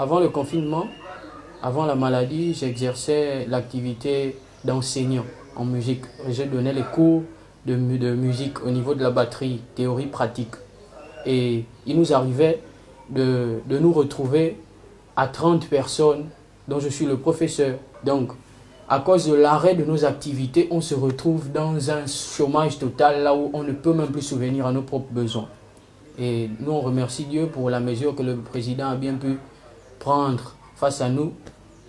Avant le confinement, avant la maladie, j'exerçais l'activité d'enseignant en musique. Je donnais les cours de musique au niveau de la batterie, théorie pratique. Et il nous arrivait de nous retrouver à 30 personnes dont je suis le professeur. Donc, à cause de l'arrêt de nos activités, on se retrouve dans un chômage total, là où on ne peut même plus subvenir à nos propres besoins. Et nous, on remercie Dieu pour la mesure que le président a bien pu prendre face à nous,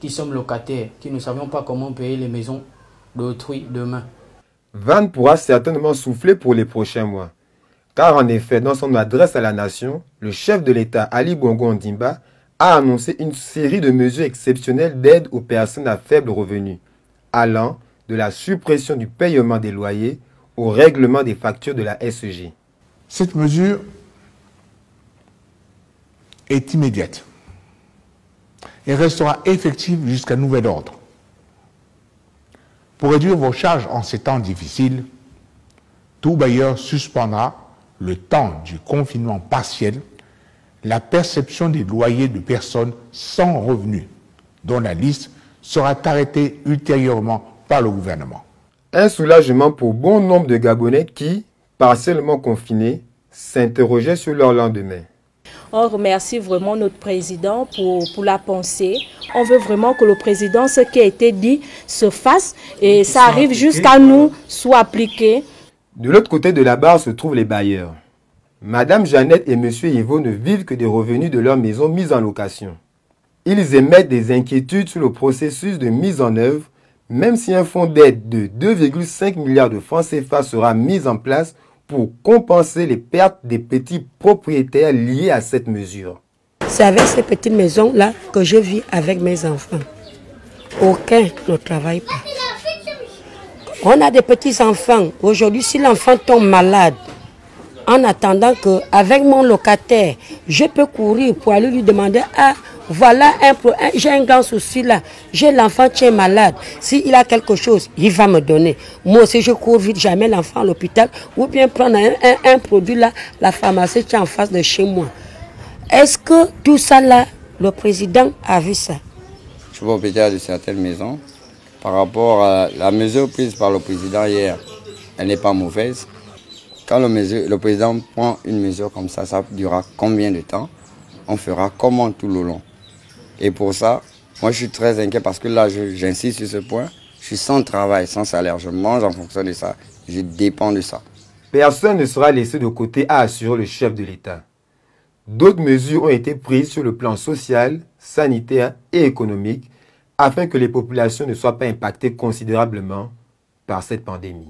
qui sommes locataires, qui ne savions pas comment payer les maisons d'autrui demain. Van pourra certainement souffler pour les prochains mois. Car en effet, dans son adresse à la nation, le chef de l'État, Ali Bongo Ondimba, a annoncé une série de mesures exceptionnelles d'aide aux personnes à faible revenu, allant de la suppression du paiement des loyers au règlement des factures de la SEG. Cette mesure est immédiate et restera effective jusqu'à nouvel ordre. Pour réduire vos charges en ces temps difficiles, tout bailleur suspendra, le temps du confinement partiel, la perception des loyers de personnes sans revenus, dont la liste sera arrêtée ultérieurement par le gouvernement. Un soulagement pour bon nombre de Gabonais qui, partiellement confinés, s'interrogeaient sur leur lendemain. On remercie vraiment notre président pour la pensée. On veut vraiment que le président, ce qui a été dit, se fasse et ça arrive jusqu'à nous, soit appliqué. De l'autre côté de la barre se trouvent les bailleurs. Madame Jeannette et Monsieur Yvo ne vivent que des revenus de leur maison mise en location. Ils émettent des inquiétudes sur le processus de mise en œuvre, même si un fonds d'aide de 2,5 milliards de francs CFA sera mis en place pour compenser les pertes des petits propriétaires liés à cette mesure. C'est avec ces petites maisons-là que je vis avec mes enfants. Aucun ne travaille pas. On a des petits-enfants. Aujourd'hui, si l'enfant tombe malade, en attendant qu'avec mon locataire, je peux courir pour aller lui demander « Ah, voilà, j'ai un grand souci là, j'ai l'enfant qui est malade. S'il a quelque chose, il va me donner. » Moi aussi, je cours vite, jamais l'enfant à l'hôpital ou bien prendre un produit là, la pharmacie qui est en face de chez moi. Est-ce que tout ça là, le président a vu ça? Je suis propriétaire de certaines maisons. Par rapport à la mesure prise par le président hier, elle n'est pas mauvaise. Quand le président prend une mesure comme ça durera combien de temps? On fera comment tout le long? Et pour ça, moi je suis très inquiet parce que là, j'insiste sur ce point, je suis sans travail, sans salaire, je mange en fonction de ça, je dépends de ça. Personne ne sera laissé de côté à assurer le chef de l'État. D'autres mesures ont été prises sur le plan social, sanitaire et économique afin que les populations ne soient pas impactées considérablement par cette pandémie.